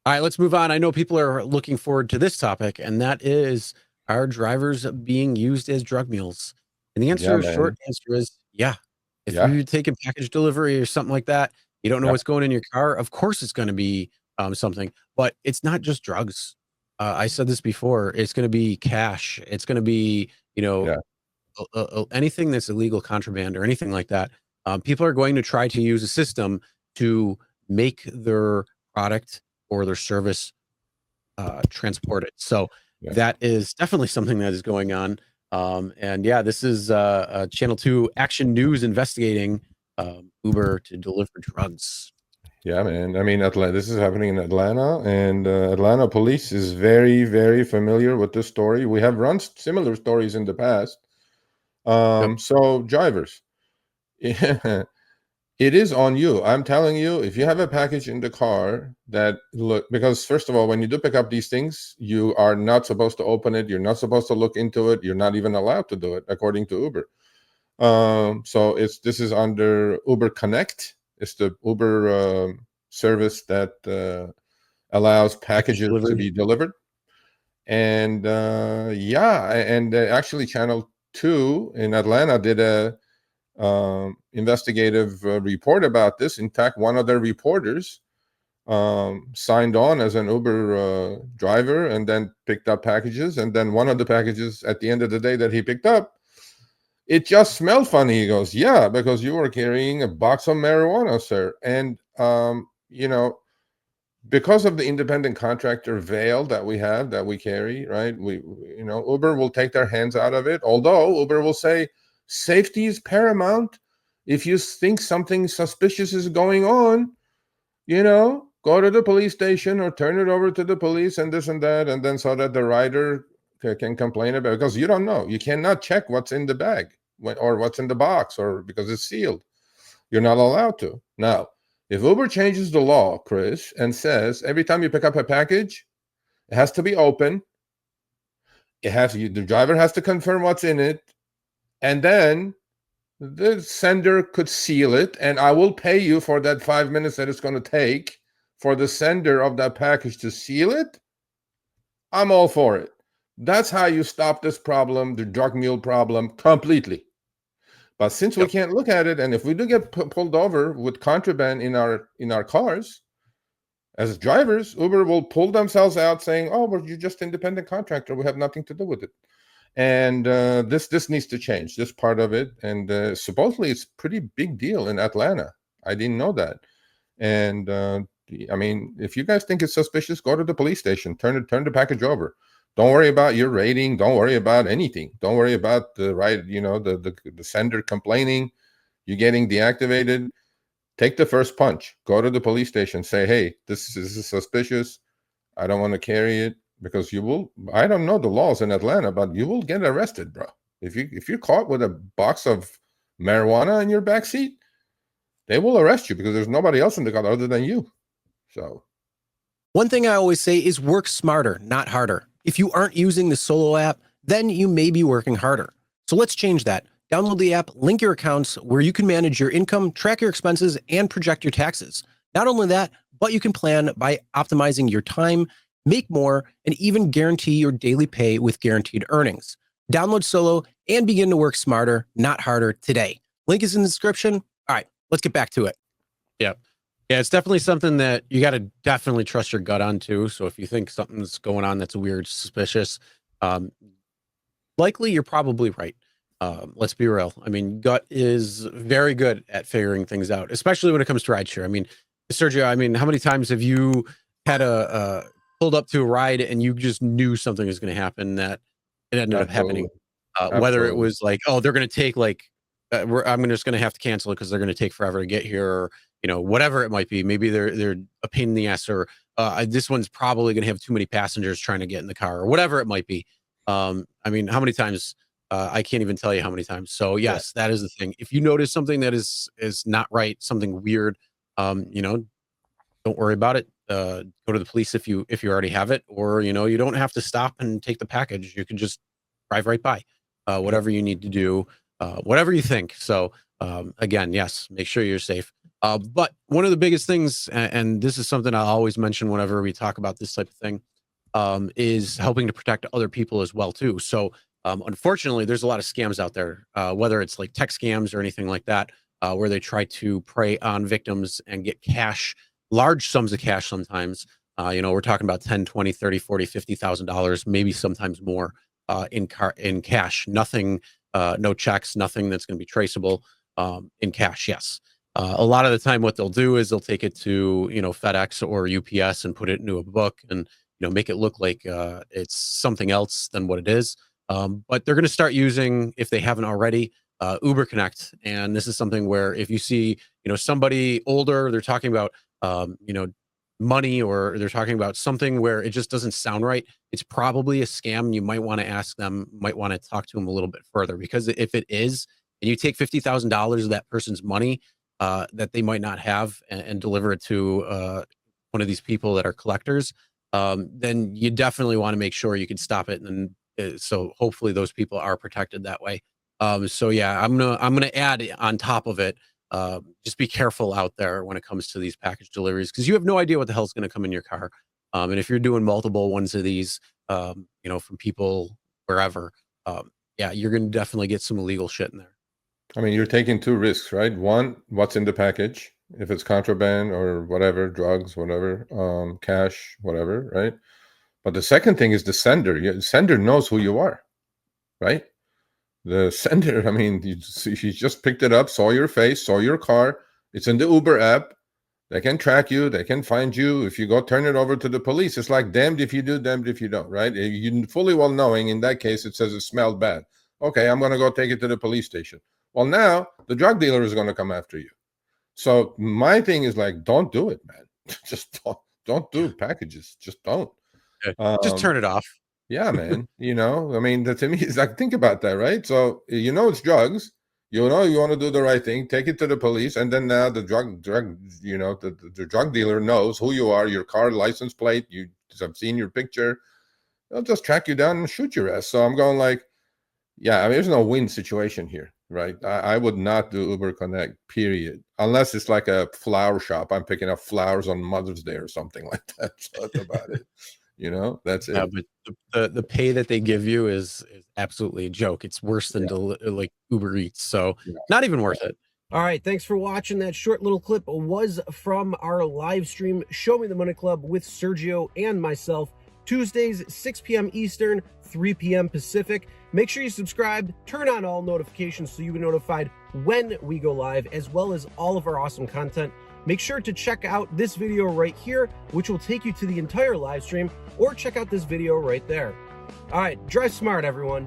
All right, let's move on. I know people are looking forward to this topic, and that is, are drivers being used as drug mules? And the Yeah, answer, short man. answer is yeah. If Yeah. you take a package delivery or something like that, you don't know Yeah. what's going in your car. Of course, it's going to be something, but it's not just drugs. I said this before. It's going to be cash. It's going to be, you know, Yeah. anything that's illegal contraband or anything like that. People are going to try to use a system to make their product or their service transported. So Yeah. that is definitely something that is going on. And yeah, this is Channel 2 Action News investigating Uber to deliver drugs. Yeah, man. I mean, Atlanta, this is happening in Atlanta, and Atlanta police is very, very familiar with this story. We have run similar stories in the past. Yep. So drivers, it is on you. I'm telling you, if you have a package in the car that look, because first of all, when you do pick up these things, you are not supposed to open it. You're not supposed to look into it. You're not even allowed to do it according to Uber. So this is under Uber Connect. It's the Uber service that allows Package packages to delivery. be delivered. And yeah, and actually, Channel 2 in Atlanta did a investigative report about this. In fact, one of their reporters signed on as an Uber driver and then picked up packages. And then one of the packages at the end of the day that he picked up, it just smelled funny. He goes, yeah, because you were carrying a box of marijuana, sir. And because of the independent contractor veil that we have, that we carry, right? Uber will take their hands out of it. Although Uber will say safety is paramount. If you think something suspicious is going on, go to the police station or turn it over to the police and this and that, and then so that the rider can complain about it, because you don't know. You cannot check what's in the bag or what's in the box, or because it's sealed. You're not allowed to. Now, if Uber changes the law, Chris, and says every time you pick up a package, it has to be open. The driver has to confirm what's in it, and then the sender could seal it, and I will pay you for that 5 minutes that it's going to take for the sender of that package to seal it. I'm all for it. That's how you stop this problem, the drug mule problem, completely. But since we Yep. can't look at it, and if we do get pulled over with contraband in our cars, as drivers, Uber will pull themselves out saying, "Oh, well, you're just independent contractor. We have nothing to do with it." And this needs to change, this part of it. And supposedly it's pretty big deal in Atlanta. I didn't know that. And I mean, if you guys think it's suspicious, go to the police station. Turn the package over. Don't worry about your rating. Don't worry about anything. Don't worry about the sender complaining, you getting deactivated. Take the first punch. Go to the police station. Say, hey, this is suspicious. I don't want to carry it, because you will. I don't know the laws in Atlanta, but you will get arrested, bro. If you're caught with a box of marijuana in your back seat, they will arrest you, because there's nobody else in the car other than you. So One thing I always say is work smarter, not harder. If you aren't using the Solo app, then you may be working harder. So let's change that. Download the app, link your accounts where you can manage your income, track your expenses, and project your taxes. Not only that, but you can plan by optimizing your time, make more, and even guarantee your daily pay with guaranteed earnings. Download Solo and begin to work smarter, not harder today. Link is in the description. All right, let's get back to it. Yep. Yeah, it's definitely something that you got to definitely trust your gut on too. So if you think something's going on that's weird, suspicious, um, likely you're probably right. Let's be real. I mean, gut is very good at figuring things out, especially when it comes to rideshare. I mean, Sergio, I mean, how many times have you had pulled up to a ride and you just knew something was going to happen that it ended up happening? absolutely, Whether it absolutely, was like, oh, they're going to take like, I'm just going to have to cancel it because they're going to take forever to get here, or whatever it might be. Maybe they're a pain in the ass, or this one's probably going to have too many passengers trying to get in the car, or whatever it might be. I mean, how many times? I can't even tell you how many times. So yeah, yes, that is the thing. If you notice something that is not right, something weird, don't worry about it. Go to the police if you already have it, or you don't have to stop and take the package. You can just drive right by. yeah, Whatever you need to do, whatever you think. So again, yes, make sure you're safe. But one of the biggest things, and this is something I always mention whenever we talk about this type of thing, is helping to protect other people as well too. So unfortunately, there's a lot of scams out there, whether it's like tech scams or anything like that, where they try to prey on victims and get cash, large sums of cash sometimes. We're talking about 10, 20, 30, 40, $50,000, maybe sometimes more in cash. Nothing, no checks, nothing that's going to be traceable in cash. Yes. A lot of the time what they'll do is they'll take it to, FedEx or UPS and put it into a book and, make it look like it's something else than what it is. But they're going to start using, if they haven't already, Uber Connect. And this is something where if you see, somebody older, they're talking about, money, or they're talking about something where it just doesn't sound right, it's probably a scam. You might want to ask them, might want to talk to them a little bit further, because if it is, and you take $50,000 of that person's money that they might not have, and deliver it to one of these people that are collectors, then you definitely want to make sure you can stop it. And so hopefully those people are protected that way. So yeah, I'm gonna add on top of it. Just be careful out there when it comes to these package deliveries, because you have no idea what the hell's going to come in your car. And if you're doing multiple ones of these, from people wherever, yeah, you're going to definitely get some illegal shit in there. I mean, you're taking two risks, right? One, what's in the package, if it's contraband or whatever, drugs, whatever, cash, whatever, right? But the second thing is the sender. The sender knows who you are, right? The sender, I mean, she just picked it up, saw your face, saw your car. It's in the Uber app. They can track you. They can find you. If you go turn it over to the police, it's like damned if you do, damned if you don't, right? You fully well knowing in that case, it says it smelled bad. Okay, I'm going to go take it to the police station. Well, now the drug dealer is going to come after you. So my thing is like, don't do it, man. Just don't do packages. Just don't. Just turn it off. Yeah, man. I mean, to me, it's like, think about that, right? So, it's drugs. You want to do the right thing, take it to the police, and then now the the drug dealer knows who you are, your car license plate. I've seen your picture. They'll just track you down and shoot your ass. So I'm going like, yeah, I mean, there's no win situation here, right? I would not do Uber Connect, period, unless it's like a flower shop. I'm picking up flowers on Mother's Day or something like that. So that's about it. That's it. Yeah, but the pay that they give you is absolutely a joke. It's worse than like Uber Eats, so not even worth it. All right, thanks for watching. That short little clip was from our live stream, Show Me the Money Club, with Sergio and myself, Tuesdays, 6 p.m. Eastern, 3 p.m. Pacific. Make sure you subscribe, turn on all notifications so you get notified when we go live, as well as all of our awesome content. Make sure to check out this video right here, which will take you to the entire live stream, or check out this video right there. All right, drive smart, everyone.